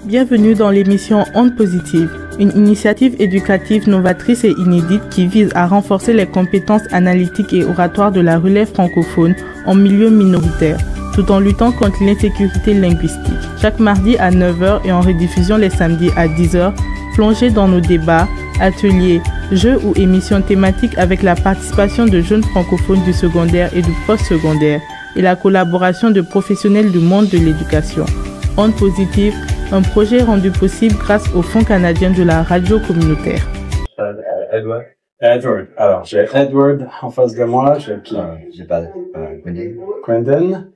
Bienvenue dans l'émission Ondes Positives, une initiative éducative novatrice et inédite qui vise à renforcer les compétences analytiques et oratoires de la relève francophone en milieu minoritaire, tout en luttant contre l'insécurité linguistique. Chaque mardi à 9h et en rediffusion les samedis à 10h, plongez dans nos débats, ateliers, jeux ou émissions thématiques avec la participation de jeunes francophones du secondaire et du post-secondaire et la collaboration de professionnels du monde de l'éducation. Ondes Positives, un projet rendu possible grâce au Fonds canadien de la radio communautaire. Edward. Alors, j'ai Edward en face de moi. J'ai qui? J'ai pas Quentin.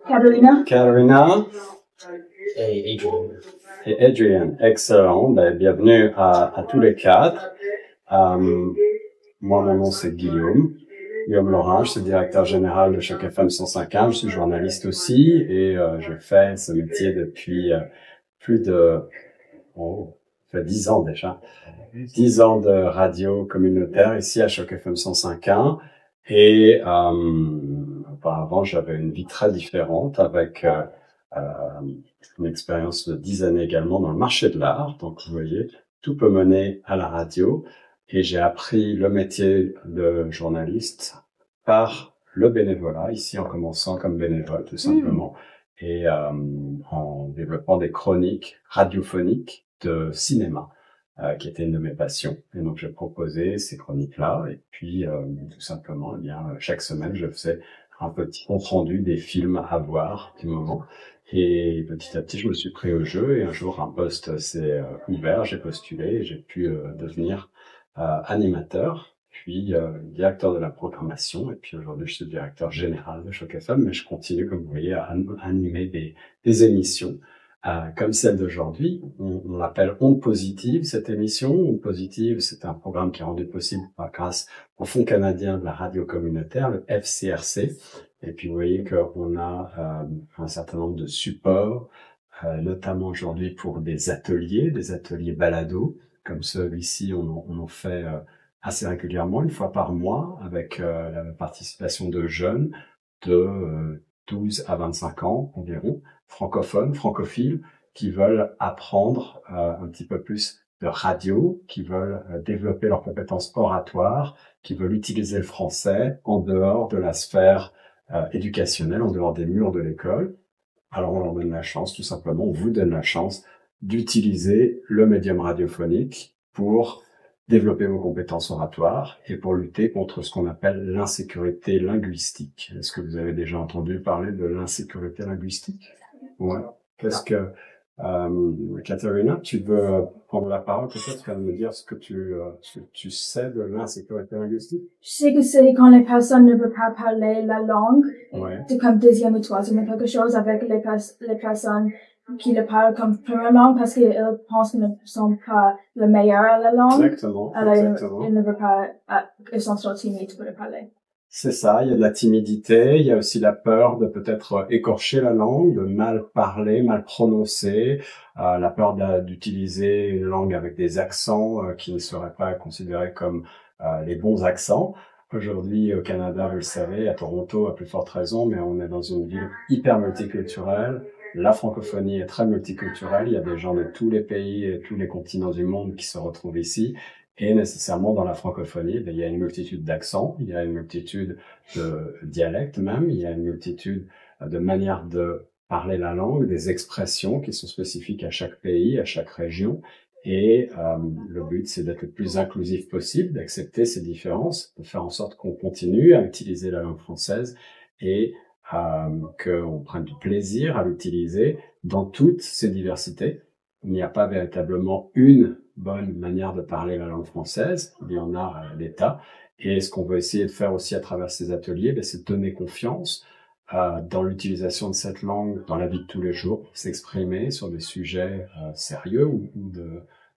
Katerina. Et Adrian. Et Adrian. Excellent. Ben, bienvenue à tous les quatre. Moi, mon nom, c'est Guillaume Laurin, je suis directeur général de Choc FM 105.1, je suis journaliste aussi et je fais ce métier depuis plus de 10 ans déjà. 10 ans de radio communautaire ici à Choc FM 105.1 et auparavant j'avais une vie très différente avec une expérience de 10 années également dans le marché de l'art. Donc vous voyez, tout peut mener à la radio. Et j'ai appris le métier de journaliste par le bénévolat, ici en commençant comme bénévole tout simplement, et en développant des chroniques radiophoniques de cinéma, qui était une de mes passions. Et donc j'ai proposé ces chroniques-là, et puis tout simplement, eh bien, chaque semaine, je faisais un petit compte rendu des films à voir du moment. Et petit à petit, je me suis pris au jeu, et un jour, un poste s'est ouvert, j'ai postulé, et j'ai pu devenir animateur, puis directeur de la programmation, et puis aujourd'hui je suis directeur général de Choc FM, mais je continue, comme vous voyez, à animer des émissions comme celle d'aujourd'hui. On l'appelle Ondes Positives, cette émission. Ondes Positives, c'est un programme qui est rendu possible grâce au Fonds canadien de la radio communautaire, le FCRC, et puis vous voyez qu'on a un certain nombre de supports, notamment aujourd'hui pour des ateliers balado, comme celui-ci, on en fait assez régulièrement, une fois par mois, avec la participation de jeunes de 12 à 25 ans environ, francophones, francophiles, qui veulent apprendre un petit peu plus de radio, qui veulent développer leurs compétences oratoires, qui veulent utiliser le français en dehors de la sphère éducationnelle, en dehors des murs de l'école. Alors on leur donne la chance, tout simplement, on vous donne la chance d'utiliser le médium radiophonique pour développer vos compétences oratoires et pour lutter contre ce qu'on appelle l'insécurité linguistique. Est-ce que vous avez déjà entendu parler de l'insécurité linguistique? Ouais. Qu'est-ce que... Katerina, tu veux prendre la parole? Peut-être tu vas me dire ce que tu sais de l'insécurité linguistique? Je sais que c'est quand les personnes ne peuvent pas parler la langue, c'est comme deuxième ou troisième, quelque chose avec les personnes qui le parlent comme première langue parce qu'ils pensent qu'ils ne sont pas le meilleur à la langue. Exactement. Alors, ils ne veulent pas, ils sont trop timides pour le parler. C'est ça, il y a de la timidité, il y a aussi la peur de peut-être écorcher la langue, de mal parler, mal prononcer, la peur d'utiliser une langue avec des accents qui ne seraient pas considérés comme les bons accents. Aujourd'hui, au Canada, vous le savez, à Toronto, à plus forte raison, mais on est dans une ville hyper multiculturelle. La francophonie est très multiculturelle, il y a des gens de tous les pays et tous les continents du monde qui se retrouvent ici. Et nécessairement, dans la francophonie, il y a une multitude d'accents, il y a une multitude de dialectes même, il y a une multitude de manières de parler la langue, des expressions qui sont spécifiques à chaque pays, à chaque région. Et le but, c'est d'être le plus inclusif possible, d'accepter ces différences, de faire en sorte qu'on continue à utiliser la langue française et qu'on prenne du plaisir à l'utiliser dans toutes ces diversités. Il n'y a pas véritablement une bonne manière de parler la langue française, il y en a des tas. Et ce qu'on veut essayer de faire aussi à travers ces ateliers, c'est de donner confiance dans l'utilisation de cette langue dans la vie de tous les jours, s'exprimer sur des sujets sérieux ou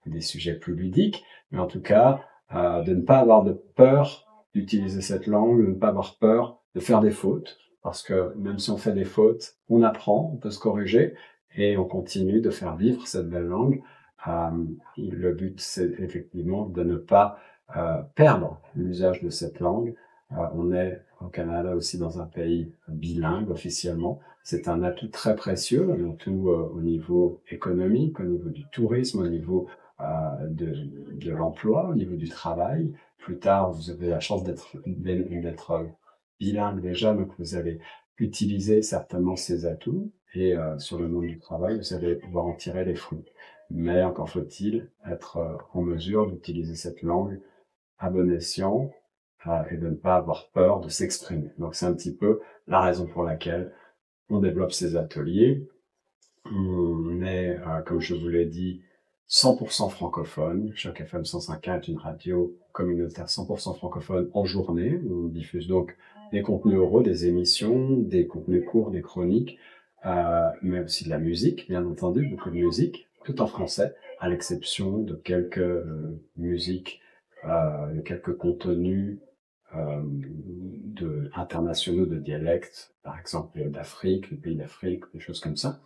des sujets plus ludiques, mais en tout cas de ne pas avoir de peur d'utiliser cette langue, de ne pas avoir peur de faire des fautes, parce que même si on fait des fautes, on apprend, on peut se corriger, et on continue de faire vivre cette belle langue. Le but, c'est effectivement de ne pas perdre l'usage de cette langue. On est au Canada aussi dans un pays bilingue officiellement, c'est un atout très précieux, avant tout au niveau économique, au niveau du tourisme, au niveau de l'emploi, au niveau du travail. Plus tard, vous avez la chance d'être bilingue déjà, donc vous allez utiliser certainement ces atouts et sur le monde du travail, vous allez pouvoir en tirer les fruits. Mais encore faut-il être en mesure d'utiliser cette langue à bon escient et de ne pas avoir peur de s'exprimer. Donc c'est un petit peu la raison pour laquelle on développe ces ateliers. On est, comme je vous l'ai dit, 100% francophone. Choc FM 105.1 est une radio communautaire 100% francophone en journée. On diffuse donc des contenus oraux, des émissions, des contenus courts, des chroniques, mais aussi de la musique, bien entendu, beaucoup de musique, tout en français, à l'exception de quelques musiques, de quelques contenus internationaux de dialectes, par exemple d'Afrique, le pays d'Afrique, des choses comme ça.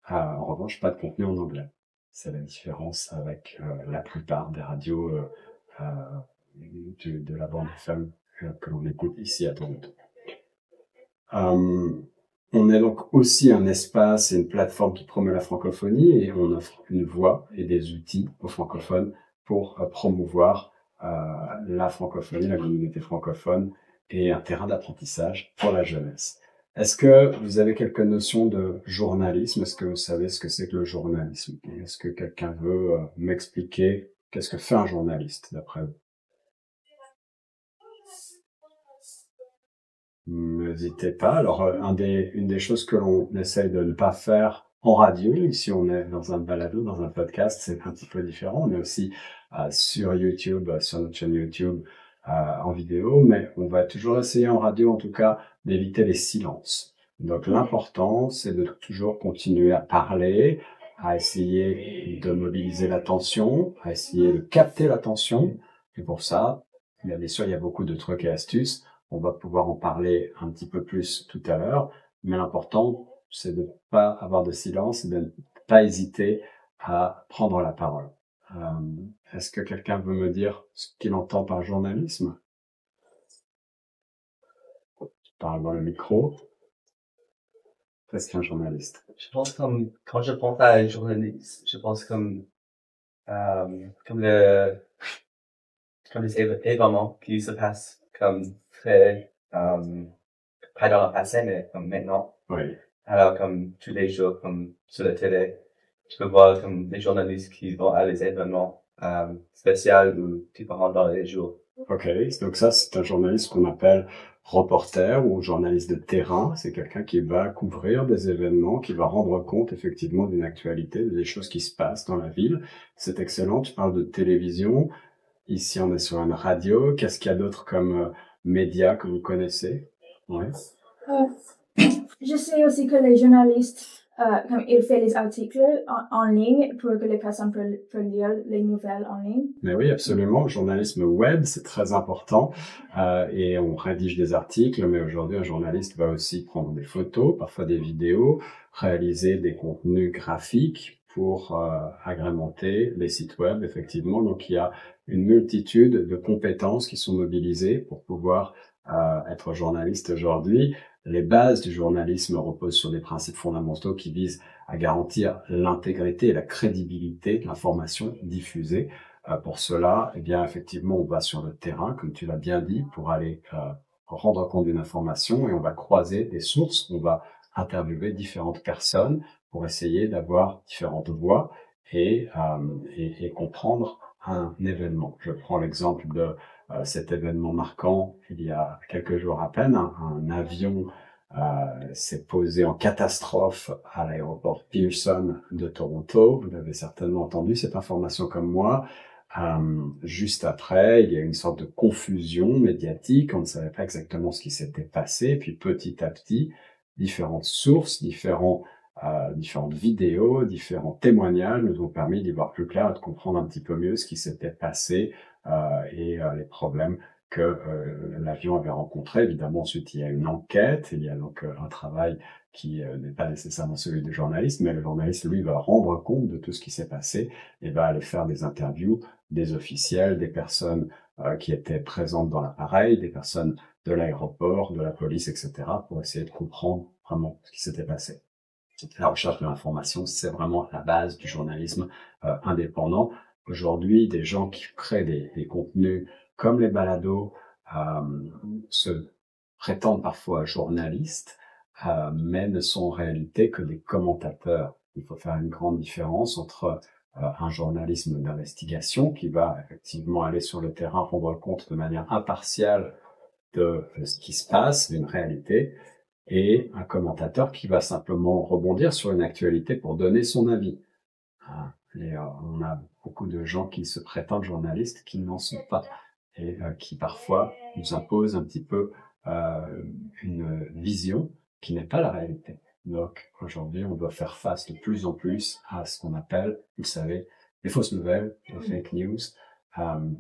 En revanche, pas de contenu en anglais. C'est la différence avec la plupart des radios de la bande FM que l'on écoute ici à Toronto. On est donc aussi un espace et une plateforme qui promeut la francophonie et on offre une voix et des outils aux francophones pour promouvoir la francophonie, la communauté francophone et un terrain d'apprentissage pour la jeunesse. Est-ce que vous avez quelques notions de journalisme? Est-ce que vous savez ce que c'est que le journalisme? Est-ce que quelqu'un veut m'expliquer qu'est-ce que fait un journaliste d'après vous? N'hésitez pas. Alors, une des choses que l'on essaye de ne pas faire en radio, ici on est dans un balado, dans un podcast, c'est un petit peu différent. On est aussi sur YouTube, sur notre chaîne YouTube, en vidéo, mais on va toujours essayer en radio, en tout cas, d'éviter les silences. Donc, l'important, c'est de toujours continuer à parler, à essayer de mobiliser l'attention, à essayer de capter l'attention. Et pour ça, bien sûr, il y a beaucoup de trucs et astuces. On va pouvoir en parler un petit peu plus tout à l'heure, mais l'important, c'est de ne pas avoir de silence et de ne pas hésiter à prendre la parole. Est-ce que quelqu'un veut me dire ce qu'il entend par journalisme? Je parle dans le micro. Qu'est-ce qu'un journaliste? Je pense quand je pense à un journaliste, je pense comme les événements qui se passent comme très, pas dans le passé, mais comme maintenant. Oui. Alors, comme tous les jours, comme sur la télé, tu peux voir comme des journalistes qui vont à les événements, spéciaux ou différents dans les jours. Ok. Donc ça, c'est un journaliste qu'on appelle reporter ou journaliste de terrain. C'est quelqu'un qui va couvrir des événements, qui va rendre compte effectivement d'une actualité, des choses qui se passent dans la ville. C'est excellent. Tu parles de télévision. Ici, on est sur une radio. Qu'est-ce qu'il y a d'autre comme médias que vous connaissez? Ouais. Je sais aussi que les journalistes, comme ils font les articles en ligne pour que les personnes peuvent lire les nouvelles en ligne. Mais oui, absolument. Le journalisme web, c'est très important. Et on rédige des articles, mais aujourd'hui, un journaliste va aussi prendre des photos, parfois des vidéos, réaliser des contenus graphiques pour agrémenter les sites web, effectivement. Donc, il y a une multitude de compétences qui sont mobilisées pour pouvoir être journaliste aujourd'hui. Les bases du journalisme reposent sur des principes fondamentaux qui visent à garantir l'intégrité et la crédibilité de l'information diffusée. Pour cela, eh bien, effectivement, on va sur le terrain, comme tu l'as bien dit, pour aller rendre compte d'une information et on va croiser des sources, on va interviewer différentes personnes pour essayer d'avoir différentes voix et comprendre un événement. Je prends l'exemple de cet événement marquant il y a quelques jours à peine. Un avion s'est posé en catastrophe à l'aéroport Pearson de Toronto. Vous l'avez certainement entendu cette information comme moi. Juste après, il y a une sorte de confusion médiatique. On ne savait pas exactement ce qui s'était passé. Puis petit à petit, différentes sources, différentes vidéos, différents témoignages nous ont permis d'y voir plus clair et de comprendre un petit peu mieux ce qui s'était passé et les problèmes que l'avion avait rencontrés. Évidemment, ensuite, il y a une enquête, il y a donc un travail qui n'est pas nécessairement celui du journaliste, mais le journaliste, lui, va rendre compte de tout ce qui s'est passé et va aller faire des interviews des officiels, des personnes qui étaient présentes dans l'appareil, des personnes de l'aéroport, de la police, etc., pour essayer de comprendre vraiment ce qui s'était passé. La recherche de l'information, c'est vraiment la base du journalisme indépendant. Aujourd'hui, des gens qui créent des contenus comme les balados se prétendent parfois journalistes, mais ne sont en réalité que des commentateurs. Il faut faire une grande différence entre un journalisme d'investigation qui va effectivement aller sur le terrain, rendre compte de manière impartiale de ce qui se passe, d'une réalité, et un commentateur qui va simplement rebondir sur une actualité pour donner son avis. On a beaucoup de gens qui se prétendent journalistes qui n'en sont pas et qui parfois nous imposent un petit peu une vision qui n'est pas la réalité. Donc aujourd'hui, on doit faire face de plus en plus à ce qu'on appelle, vous le savez, les fausses nouvelles, les fake news,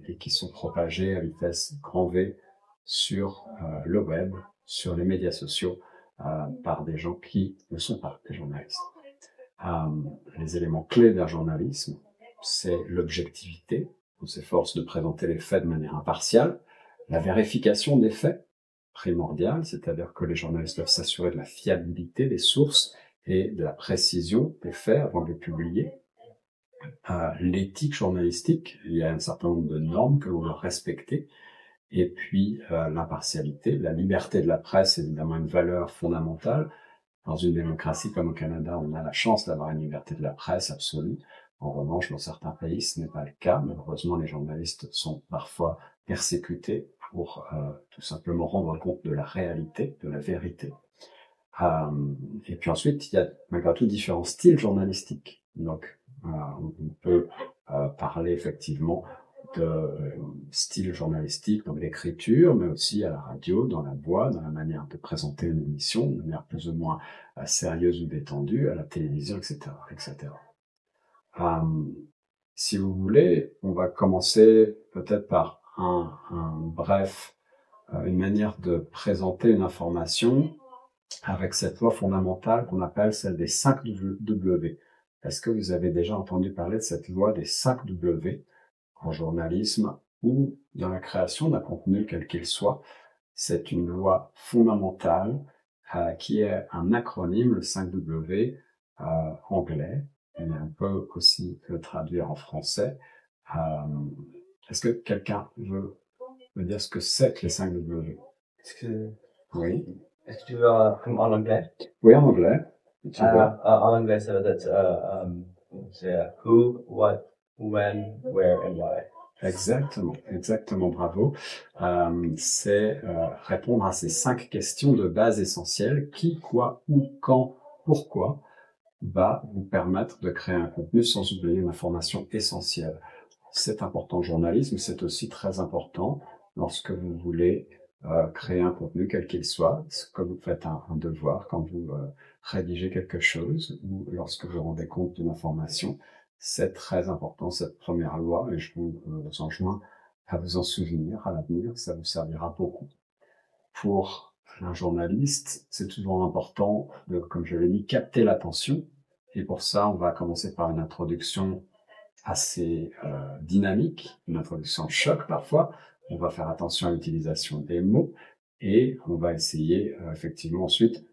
et qui sont propagées à vitesse grand V sur le web, sur les médias sociaux, par des gens qui ne sont pas des journalistes. Les éléments clés d'un journalisme, c'est l'objectivité. On s'efforce de présenter les faits de manière impartiale, la vérification des faits, primordiale, c'est-à-dire que les journalistes doivent s'assurer de la fiabilité des sources et de la précision des faits avant de les publier. L'éthique journalistique, il y a un certain nombre de normes que l'on doit respecter. Et puis l'impartialité, la liberté de la presse, évidemment une valeur fondamentale. Dans une démocratie comme au Canada, on a la chance d'avoir une liberté de la presse absolue. En revanche, dans certains pays, ce n'est pas le cas. Malheureusement, les journalistes sont parfois persécutés pour tout simplement rendre compte de la réalité, de la vérité. Et puis ensuite, il y a malgré tout différents styles journalistiques. Donc, on peut parler effectivement de style journalistique, dans l'écriture, mais aussi à la radio, dans la voix, dans la manière de présenter une émission, de manière plus ou moins sérieuse ou détendue, à la télévision, etc., etc. Si vous voulez, on va commencer peut-être par une manière de présenter une information avec cette loi fondamentale qu'on appelle celle des 5 W. Est-ce que vous avez déjà entendu parler de cette loi des 5 W en journalisme ou dans la création d'un contenu quel qu'il soit? C'est une loi fondamentale qui est un acronyme, le 5W anglais, et on peut aussi le traduire en français. Est-ce que quelqu'un veut me dire ce que c'est que les 5W? Oui. Est-ce que tu veux en anglais? Oui, en anglais. En anglais, ça veut dire c'est who, what, when, where and why. Exactement, bravo. C'est répondre à ces 5 questions de base essentielles. Qui, quoi, où, quand, pourquoi va vous permettre de créer un contenu sans oublier une information essentielle. C'est important au journalisme, c'est aussi très important lorsque vous voulez créer un contenu quel qu'il soit, quand vous faites un devoir, quand vous rédigez quelque chose ou lorsque vous rendez compte d'une information. C'est très important, cette première loi, et je vous enjoins à vous en souvenir à l'avenir, ça vous servira beaucoup. Pour un journaliste, c'est toujours important de, comme je l'ai dit, capter l'attention, et pour ça, on va commencer par une introduction assez dynamique, une introduction choc parfois. On va faire attention à l'utilisation des mots, et on va essayer effectivement ensuite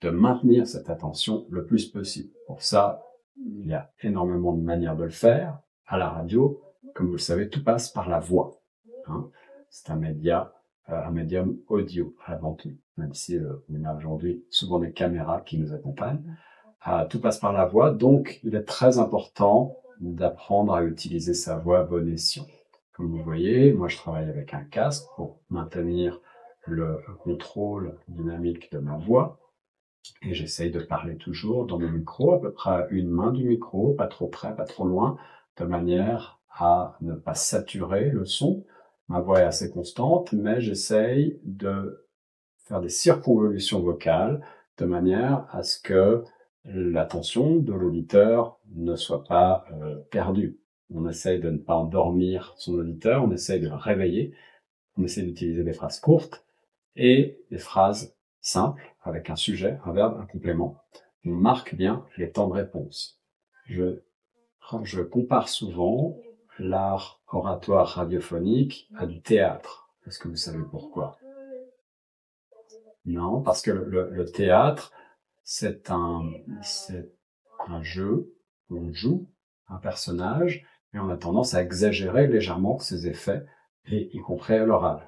de maintenir cette attention le plus possible. Pour ça, il y a énormément de manières de le faire. À la radio, comme vous le savez, tout passe par la voix. C'est un médium audio avant tout, même si on a aujourd'hui souvent des caméras qui nous accompagnent. Tout passe par la voix, donc il est très important d'apprendre à utiliser sa voix à bon escient. Comme vous voyez, moi je travaille avec un casque pour maintenir le contrôle dynamique de ma voix. Et j'essaye de parler toujours dans mon micro, à peu près à une main du micro, pas trop près, pas trop loin, de manière à ne pas saturer le son. Ma voix est assez constante, mais j'essaye de faire des circonvolutions vocales de manière à ce que l'attention de l'auditeur ne soit pas perdue. On essaye de ne pas endormir son auditeur, on essaye de le réveiller, on essaye d'utiliser des phrases courtes et des phrases simple, avec un sujet, un verbe, un complément. On marque bien les temps de réponse. Je compare souvent l'art oratoire radiophonique à du théâtre. Est-ce que vous savez pourquoi? Non, parce que le théâtre, c'est un jeu où on joue un personnage et on a tendance à exagérer légèrement ses effets, et y compris à l'oral.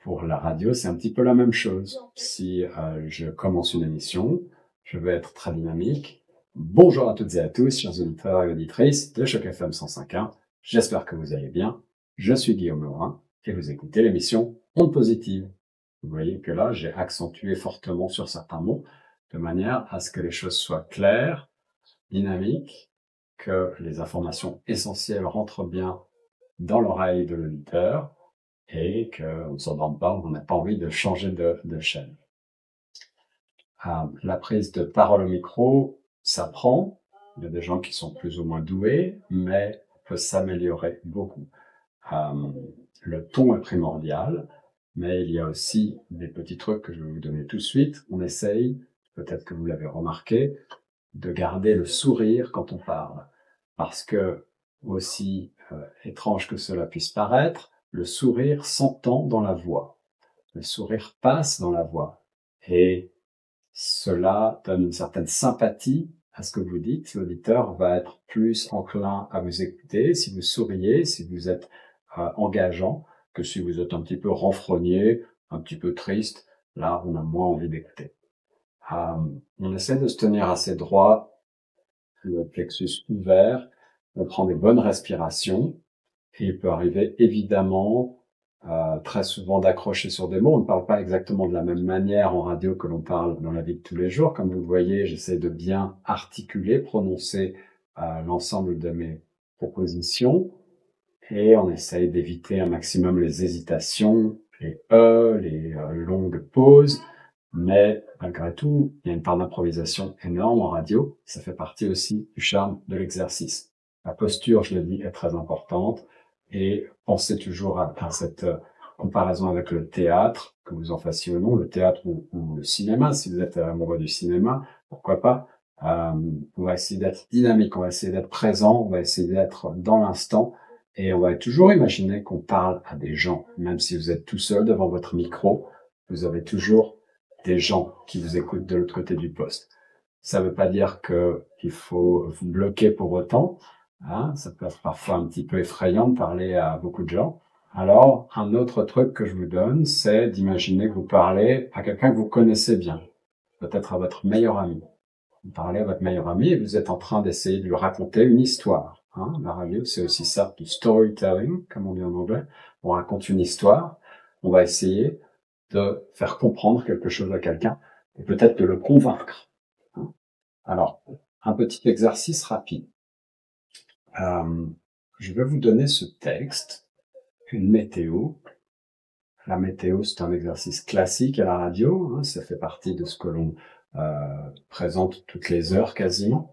Pour la radio, c'est un petit peu la même chose. Si je commence une émission, je vais être très dynamique. Bonjour à toutes et à tous, chers auditeurs et auditrices de Choc FM 105.1. J'espère que vous allez bien. Je suis Guillaume Laurin et vous écoutez l'émission Ondes Positives. Vous voyez que là, j'ai accentué fortement sur certains mots de manière à ce que les choses soient claires, dynamiques, que les informations essentielles rentrent bien dans l'oreille de l'auditeur et qu'on ne s'endorme pas, on n'a pas envie de changer de chaîne. La prise de parole au micro s'apprend. Il y a des gens qui sont plus ou moins doués, mais on peut s'améliorer beaucoup. Le ton est primordial, mais il y a aussi des petits trucs que je vais vous donner tout de suite. On essaye, peut-être que vous l'avez remarqué, de garder le sourire quand on parle. Parce que, aussi étrange que cela puisse paraître, le sourire s'entend dans la voix. Le sourire passe dans la voix. Et cela donne une certaine sympathie à ce que vous dites. L'auditeur va être plus enclin à vous écouter si vous souriez, si vous êtes engageant, que si vous êtes un petit peu renfrogné, un petit peu triste. Là, on a moins envie d'écouter. On essaie de se tenir assez droit, le plexus ouvert, on prend des bonnes respirations, et il peut arriver évidemment très souvent d'accrocher sur des mots. On ne parle pas exactement de la même manière en radio que l'on parle dans la vie de tous les jours. Comme vous le voyez, j'essaie de bien articuler, prononcer l'ensemble de mes propositions, et on essaye d'éviter un maximum les hésitations, les les longues pauses. Mais malgré tout, il y a une part d'improvisation énorme en radio. Ça fait partie aussi du charme de l'exercice. La posture, je le dis, est très importante. Et pensez toujours à cette comparaison avec le théâtre, que vous en fassiez ou non, le théâtre ou le cinéma. Si vous êtes amoureux du cinéma, pourquoi pas. On va essayer d'être dynamique, on va essayer d'être présent, on va essayer d'être dans l'instant. Et on va toujours imaginer qu'on parle à des gens. Même si vous êtes tout seul devant votre micro, vous avez toujours des gens qui vous écoutent de l'autre côté du poste. Ça ne veut pas dire qu'il faut vous bloquer pour autant. Ça peut être parfois un petit peu effrayant de parler à beaucoup de gens. Alors, un autre truc que je vous donne, c'est d'imaginer que vous parlez à quelqu'un que vous connaissez bien. Peut-être à votre meilleur ami. Vous parlez à votre meilleur ami et vous êtes en train d'essayer de lui raconter une histoire. La radio, c'est aussi ça, du storytelling, comme on dit en anglais. On raconte une histoire. On va essayer de faire comprendre quelque chose à quelqu'un et peut-être de le convaincre. Alors, un petit exercice rapide. Je vais vous donner ce texte, une météo. La météo, c'est un exercice classique à la radio. Ça fait partie de ce que l'on présente toutes les heures quasiment.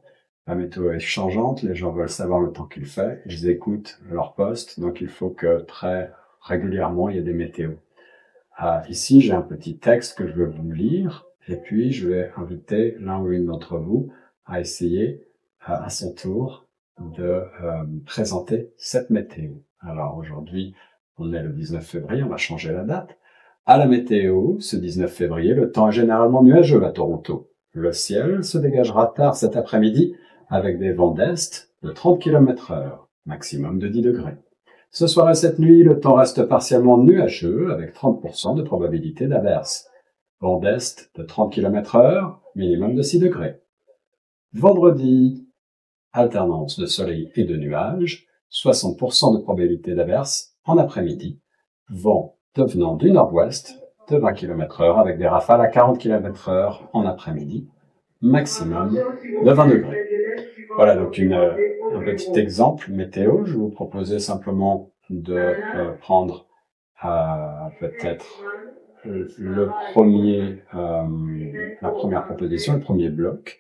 La météo est changeante, les gens veulent savoir le temps qu'il fait. Ils écoutent leur poste, donc il faut que très régulièrement, il y ait des météos. Ici, j'ai un petit texte que je vais vous lire, et puis je vais inviter l'un ou une d'entre vous à essayer à son tour de présenter cette météo. Alors aujourd'hui, on est le 19 février, on va changer la date. À la météo, ce 19 février, le temps est généralement nuageux à Toronto. Le ciel se dégagera tard cet après-midi avec des vents d'est de 30 km/h, maximum de 10 degrés. Ce soir et cette nuit, le temps reste partiellement nuageux avec 30% de probabilité d'averse. Vent d'est de 30 km/h, minimum de 6 degrés. Vendredi, alternance de soleil et de nuages, 60% de probabilité d'averse en après-midi. Vent devenant du nord-ouest de 20 km/h avec des rafales à 40 km/h en après-midi. Maximum de 20 degrés. Voilà donc un petit exemple météo. Je vais vous proposer simplement de prendre peut-être la première proposition, le premier bloc.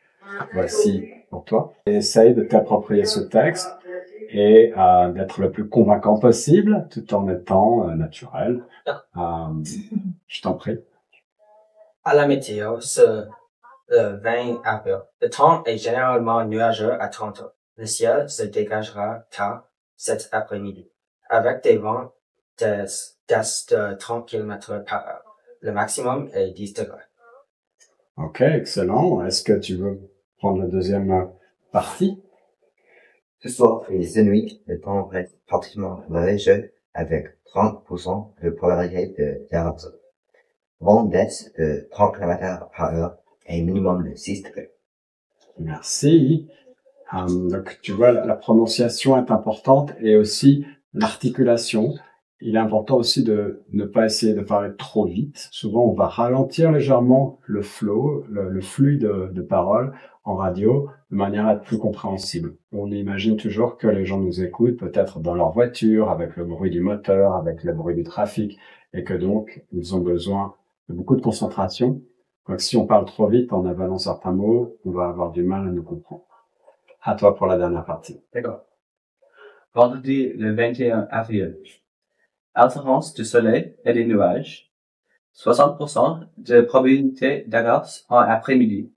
Voici pour toi. Essaye de t'approprier ce texte et d'être le plus convaincant possible tout en étant naturel. Je t'en prie. À la météo, le 20 avril. Le temps est généralement nuageux à Toronto. Le ciel se dégagera tard cet après-midi, avec des vents d'est de 30 km/h. Le maximum est 10 degrés. Ok, excellent. Est-ce que tu veux prendre la deuxième partie? Ce soir, les Inuits, le temps reste pratiquement neigeux avec 30% de probabilité de d'érosion. Vent d'est de 30 km/h et minimum de 6 degrés. Merci. Donc, tu vois, la prononciation est importante et aussi l'articulation. Il est important aussi de ne pas essayer de parler trop vite. Souvent, on va ralentir légèrement le flow, le flux de paroles en radio de manière à être plus compréhensible. On imagine toujours que les gens nous écoutent peut-être dans leur voiture, avec le bruit du moteur, avec le bruit du trafic, et que donc, ils ont besoin de beaucoup de concentration. Donc, si on parle trop vite en avalant certains mots, on va avoir du mal à nous comprendre. À toi pour la dernière partie. D'accord. Vendredi le 21 avril. Alternance du soleil et des nuages. 60% de probabilité d'averse en après-midi.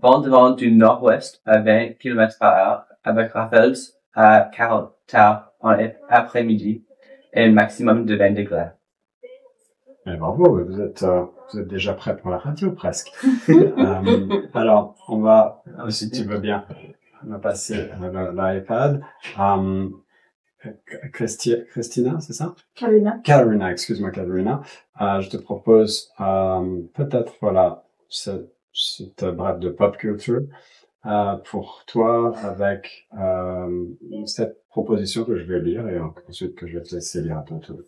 Vent de vent du nord-ouest à 20 km/h avec rafales à 40 tard en après-midi et un maximum de 20 degrés. Et bravo, vous êtes déjà prêt pour la radio presque. Alors, on va, si tu veux bien, on va passer l'iPad. Christina, c'est ça? Carolina, excuse-moi Carolina. Je te propose peut-être voilà cette brève de pop culture pour toi avec cette proposition que je vais lire et ensuite que je vais te laisser lire à ton tour.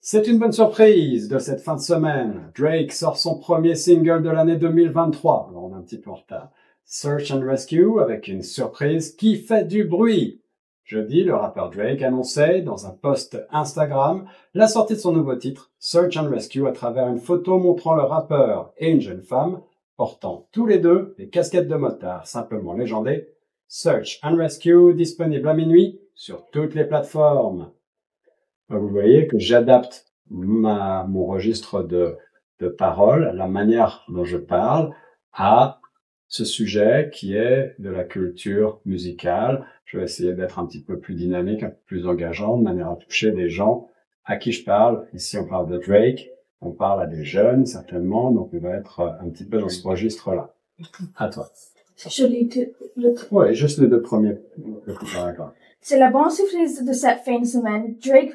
C'est une bonne surprise de cette fin de semaine. Drake sort son premier single de l'année 2023. Alors on est un petit peu en retard. Search and Rescue avec une surprise qui fait du bruit. Jeudi, le rappeur Drake annonçait dans un post Instagram la sortie de son nouveau titre, Search and Rescue, à travers une photo montrant le rappeur et une jeune femme portant tous les deux des casquettes de motard simplement légendées. Search and Rescue, disponible à minuit sur toutes les plateformes. Vous voyez que j'adapte mon registre de paroles, la manière dont je parle, à ce sujet qui est de la culture musicale. Je vais essayer d'être un petit peu plus dynamique, un peu plus engageant, de manière à toucher des gens à qui je parle. Ici, on parle de Drake, on parle à des jeunes, certainement, donc on va être un petit peu dans ce registre-là. À toi. Je lis Oui, juste les deux premiers paragraphes. C'est la bonne surprise de cette fin de semaine. Drake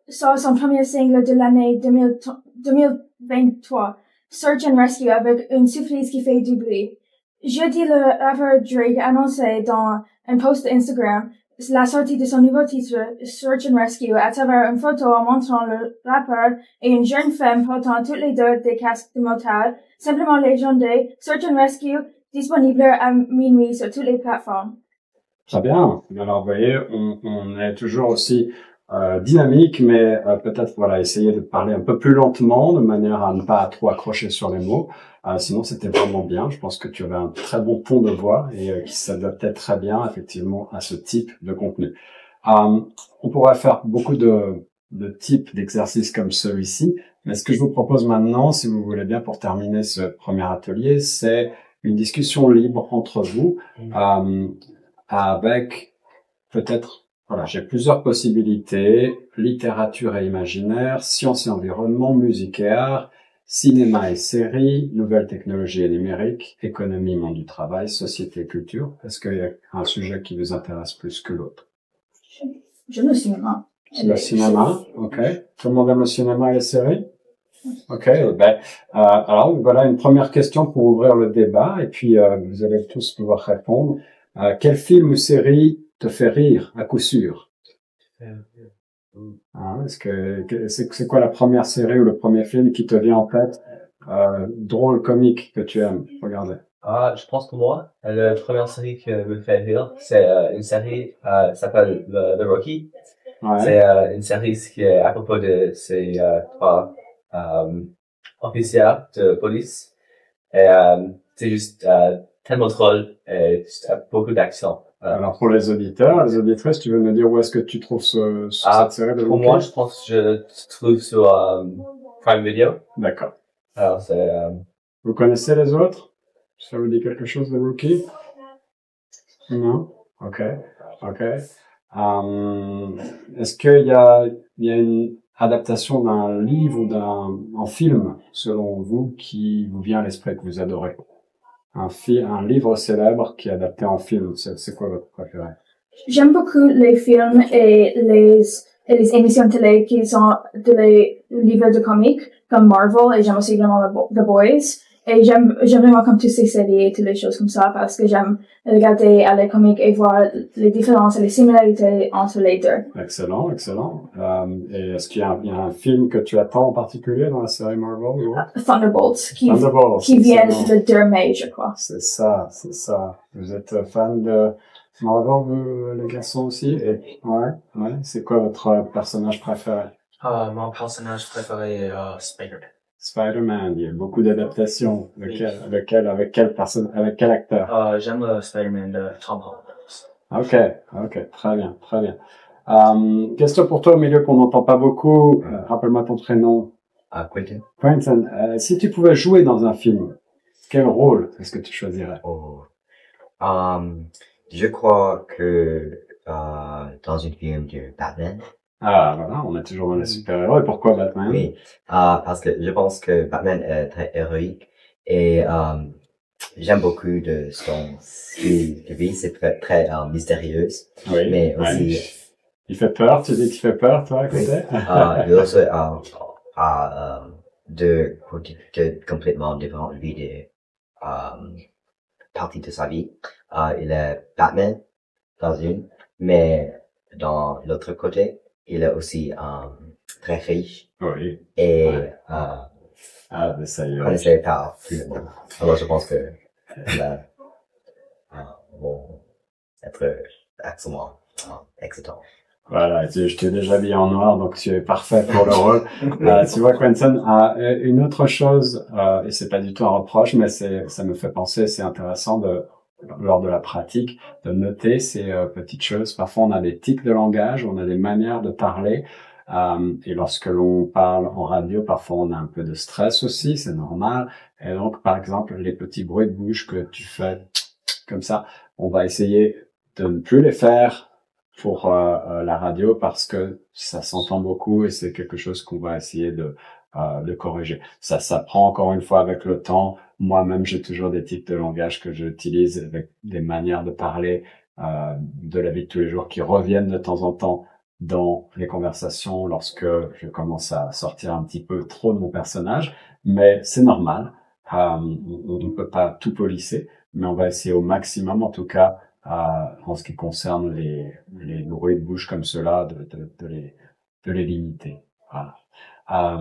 sort son premier single de l'année 2023, Search and Rescue, avec une surprise qui fait du bruit. Jeudi, le rappeur Drake annonçait dans un post Instagram la sortie de son nouveau titre, Search and Rescue, à travers une photo en montrant le rappeur et une jeune femme portant toutes les deux des casques de motard, simplement légendés. Search and Rescue, disponible à minuit sur toutes les plateformes. Très bien. Alors, vous voyez, on est toujours aussi dynamique, mais peut-être voilà essayer de parler un peu plus lentement, de manière à ne pas trop accrocher sur les mots. Sinon, c'était vraiment bien. Je pense que tu avais un très bon ton de voix et qui s'adaptait très bien, effectivement, à ce type de contenu. On pourrait faire beaucoup de types d'exercices comme celui-ci, mais ce que je vous propose maintenant, si vous voulez bien, pour terminer ce premier atelier, c'est une discussion libre entre vous, avec peut-être, voilà, j'ai plusieurs possibilités, littérature et imaginaire, sciences et environnement, musique et art, cinéma et séries, nouvelles technologies et numériques, économie, monde du travail, société et culture. Est-ce qu'il y a un sujet qui vous intéresse plus que l'autre? J'aime le cinéma. Le cinéma, ok. Tout le monde aime le cinéma et les séries? Ok, alors voilà une première question pour ouvrir le débat et puis vous allez tous pouvoir répondre. Quel film ou série te fait rire à coup sûr? C'est quoi la première série ou le premier film qui te vient en tête, drôle, comique, que tu aimes regarder? Je pense que moi, la première série qui me fait rire, c'est une série qui s'appelle The Rookie. Ouais. C'est une série qui est à propos de ces trois officiers de police. Et c'est juste tellement drôle et juste, beaucoup d'action. Alors pour les auditeurs, les auditrices, tu veux nous dire où est-ce que tu trouves cette série de Pour moi, je pense que je trouve sur Prime Video. D'accord. Alors c'est. Vous connaissez les autres? Ça vous dit quelque chose de Rookie? Non? Ok. Est-ce qu'il y a adaptation d'un livre ou d'un film, selon vous, qui vous vient à l'esprit, que vous adorez? Un livre célèbre qui est adapté en film, c'est quoi votre préféré? J'aime beaucoup les films et les émissions de télé qui sont les livres de comics, comme Marvel, et j'aime aussi vraiment The Boys. Et j'aime vraiment comme toutes ces séries et toutes les choses comme ça, parce que j'aime regarder les comics et voir les différences et les similarités entre les deux. Excellent, excellent. Et est-ce qu'il y a un film que tu attends en particulier dans la série Marvel ou? Thunderbolts, qui Thunderbolts, vient le 2 mai, je crois. C'est ça. Vous êtes fan de Marvel, vous, les garçons aussi? Et, ouais. C'est quoi votre personnage préféré? Mon personnage préféré est Spider-Man. Spider-Man, il y a beaucoup d'adaptations. Avec quel acteur? J'aime le Spider-Man de Tom Holland. Ok, très bien. Question pour toi au milieu qu'on n'entend pas beaucoup. Rappelle-moi ton prénom. Quentin. Quentin, si tu pouvais jouer dans un film, quel rôle est-ce que tu choisirais? Je crois que dans une film de Batman. Ah, voilà, on est toujours dans les super-héros. Et pourquoi Batman? Oui, parce que je pense que Batman est très héroïque et j'aime beaucoup de son style de vie. C'est très mystérieux. Oui. Mais aussi. Il fait peur. Tu dis qu'il fait peur, toi, à côté? Il aussi a deux complètement différentes vies de parties de sa vie. Il est Batman dans une, mais dans l'autre côté, il est aussi très riche. Oui. Et mais ça y est. connaissé par tout le monde. Alors je pense que là vont être absolument excitant. Voilà, je t'ai déjà mis en noir, donc tu es parfait pour le rôle. Tu vois, Quentin, une autre chose, et c'est pas du tout un reproche, mais ça me fait penser, c'est intéressant lors de la pratique, de noter ces petites choses. Parfois, on a des tics de langage, on a des manières de parler, et lorsque l'on parle en radio, parfois on a un peu de stress aussi, c'est normal. Et donc, par exemple, les petits bruits de bouche que tu fais comme ça, on va essayer de ne plus les faire pour la radio parce que ça s'entend beaucoup et c'est quelque chose qu'on va essayer de corriger. Ça s'apprend encore une fois avec le temps. Moi-même, j'ai toujours des tics de langage que j'utilise avec des manières de parler de la vie de tous les jours qui reviennent de temps en temps dans les conversations lorsque je commence à sortir un petit peu trop de mon personnage. Mais c'est normal. On ne peut pas tout polisser, mais on va essayer au maximum, en tout cas, en ce qui concerne les bruits de bouche comme cela, de les limiter. Voilà.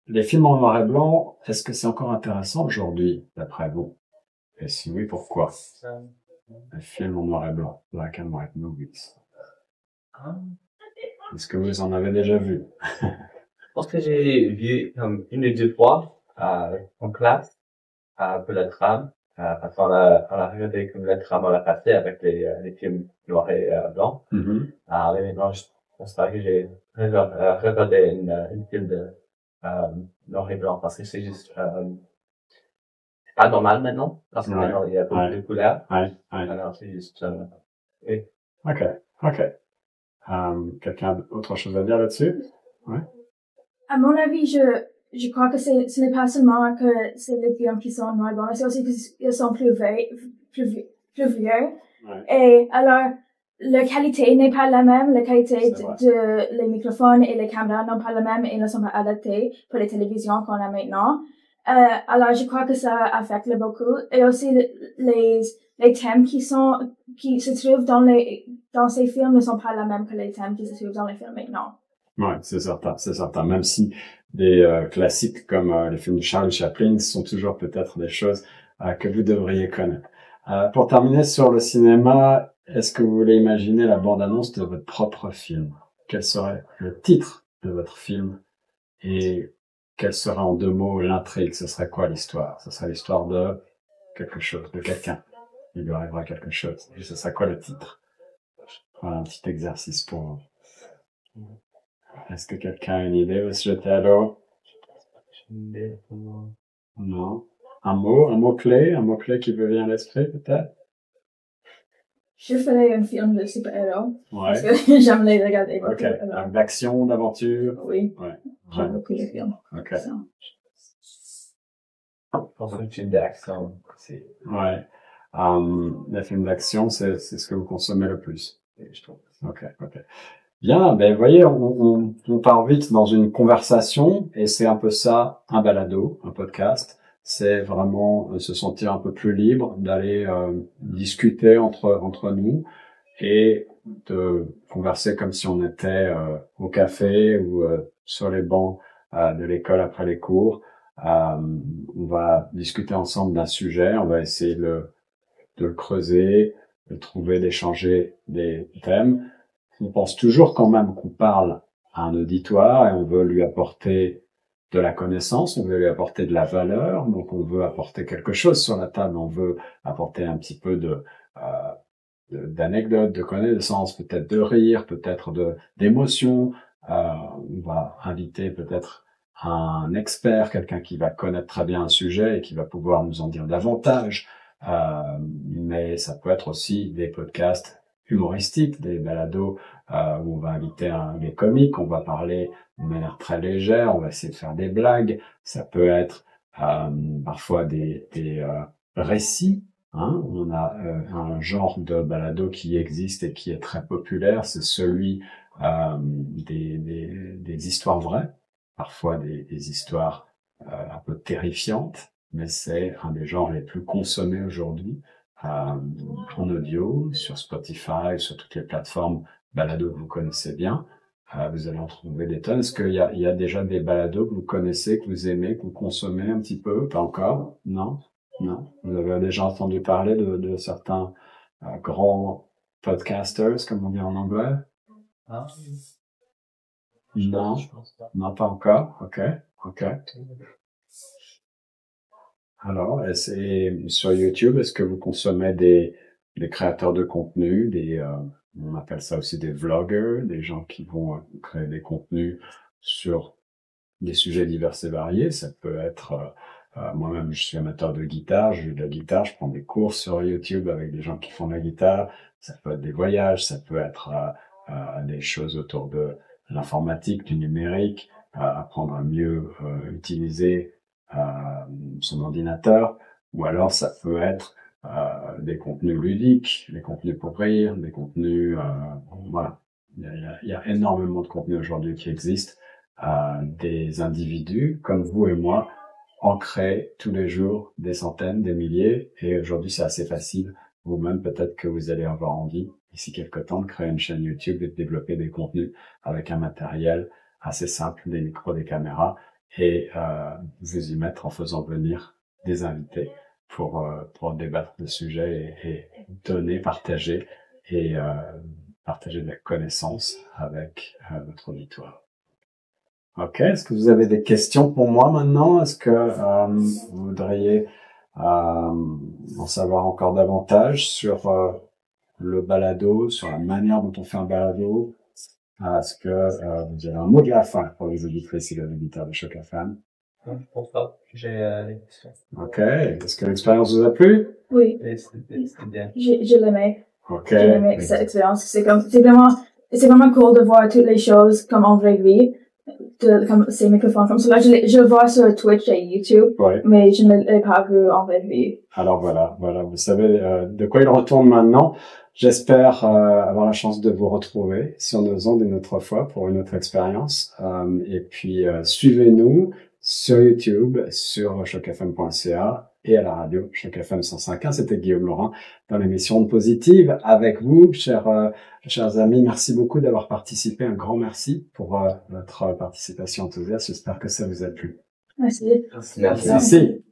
Les films en noir et blanc, est-ce que c'est encore intéressant aujourd'hui, d'après vous? Et si oui, pourquoi? Les films en noir et blanc, black and white movies. Est-ce que vous en avez déjà vu? Je pense que j'ai vu comme une ou deux fois en classe pour la trame. Parce qu'on a regardé comme la trame à la passé avec les films noirs et blancs. Mm-hmm. Mais maintenant, je pense pas que j'ai regardé une film de noir et blanc parce que c'est juste pas normal maintenant parce que maintenant il y a beaucoup de couleurs. Alors c'est juste oui. Ok. Quelqu'un autre chose à dire là-dessus? Ouais. À mon avis, je crois que ce n'est pas seulement que c'est les films qui sont en noir et blanc, c'est aussi qu'ils sont plus vieux. Ouais. Et alors, la qualité n'est pas la même, la qualité de les microphones et les caméras n'ont pas la même et ne sont pas adaptés pour les télévisions qu'on a maintenant. Alors, je crois que ça affecte beaucoup. Et aussi, les thèmes qui se trouvent dans ces films ne sont pas la même que les thèmes qui se trouvent dans les films maintenant. Ouais, c'est certain. Même si des classiques comme les films de Charlie Chaplin sont toujours peut-être des choses que vous devriez connaître. Pour terminer sur le cinéma, est-ce que vous voulez imaginer la bande-annonce de votre propre film? Quel serait le titre de votre film? Et quelle serait en 2 mots l'intrigue? Ce serait quoi l'histoire? Ce serait l'histoire de quelque chose, de quelqu'un. Il lui arrivera quelque chose. Et ce serait quoi le titre? Voilà un petit exercice pour vous. Est-ce que quelqu'un a une idée? Vous se jeter à l'eau? Non. Un mot clé qui vous vient à l'esprit, peut-être? Je ferais un film de super-héros. Ouais. Parce que j'aime les regarder. Ok. D'action, d'aventure. Oui. Ouais. J'aime beaucoup les films. Ok. Pour un film d'action, c'est... Ouais. Les films d'action, c'est ce que vous consommez le plus. Je trouve. Ok. Bien, ben, vous voyez, on part vite dans une conversation, et c'est un peu ça, un balado, un podcast. C'est vraiment se sentir un peu plus libre, d'aller discuter entre nous, et de converser comme si on était au café ou sur les bancs de l'école après les cours. On va discuter ensemble d'un sujet, on va essayer de le creuser, de trouver, d'échanger des thèmes. On pense toujours quand même qu'on parle à un auditoire et on veut lui apporter de la connaissance, on veut lui apporter de la valeur, donc on veut apporter quelque chose sur la table, on veut apporter un petit peu d'anecdotes, de connaissances, peut-être de rire, peut-être d'émotions. On va inviter peut-être un expert, quelqu'un qui va connaître très bien un sujet et qui va pouvoir nous en dire davantage. Mais ça peut être aussi des podcasts humoristiques, des balados où on va inviter des comiques, on va parler de manière très légère, on va essayer de faire des blagues. Ça peut être parfois des récits. On a un genre de balado qui existe et qui est très populaire, c'est celui des histoires vraies, parfois des histoires un peu terrifiantes, mais c'est un des genres les plus consommés aujourd'hui en audio, sur Spotify, sur toutes les plateformes balado que vous connaissez bien. Vous allez en trouver des tonnes. Est-ce qu'il y a déjà des balados que vous connaissez, que vous aimez, que vous consommez un petit peu? Pas encore? Non? Non? Vous avez déjà entendu parler de certains grands podcasters, comme on dit en anglais? Ah. Non? Je pense pas. Non, pas encore? Ok. Alors, sur YouTube, est-ce que vous consommez des créateurs de contenu, on appelle ça aussi des vloggers, des gens qui vont créer des contenus sur des sujets divers et variés? Ça peut être, moi-même, je suis amateur de guitare, je joue de la guitare, je prends des cours sur YouTube avec des gens qui font de la guitare. Ça peut être des voyages, ça peut être des choses autour de l'informatique, du numérique, apprendre à mieux utiliser son ordinateur, ou alors ça peut être des contenus ludiques, des contenus pour rire, des contenus voilà. Il y a énormément de contenus aujourd'hui qui existent. Des individus comme vous et moi en créent tous les jours des centaines, des milliers, et aujourd'hui c'est assez facile. Vous-même, peut-être que vous allez avoir envie d'ici quelques temps de créer une chaîne YouTube et de développer des contenus avec un matériel assez simple, des micros, des caméras, et vous y mettre en faisant venir des invités pour débattre de sujets et donner, partager partager de la connaissance avec votre auditoire. Ok, est-ce que vous avez des questions pour moi maintenant? Est-ce que vous voudriez en savoir encore davantage sur le balado, sur la manière dont on fait un balado? Est-ce que vous avez un mot de la fin pour les auditrices et les auditeurs de Choc FM? Non, je pense pas. J'ai les questions. Ok, est-ce que l'expérience vous a plu? Oui. C'était bien. Je l'aimais. Ok. J'ai aimé cette expérience. C'est vraiment cool de voir toutes les choses comme en vraie vie. Comme ces microphones comme cela. Je le vois sur Twitch et YouTube. Ouais. Mais je ne l'ai pas vu en vraie vie. Alors voilà, vous savez de quoi il retourne maintenant. J'espère avoir la chance de vous retrouver sur nos ondes une autre fois pour une autre expérience. Et puis suivez-nous sur YouTube, sur chocfm.ca et à la radio Choc FM 105.1. C'était Guillaume Laurin dans l'émission Ondes Positives avec vous, chers amis. Merci beaucoup d'avoir participé. Un grand merci pour votre participation enthousiaste. J'espère que ça vous a plu. Merci. Merci.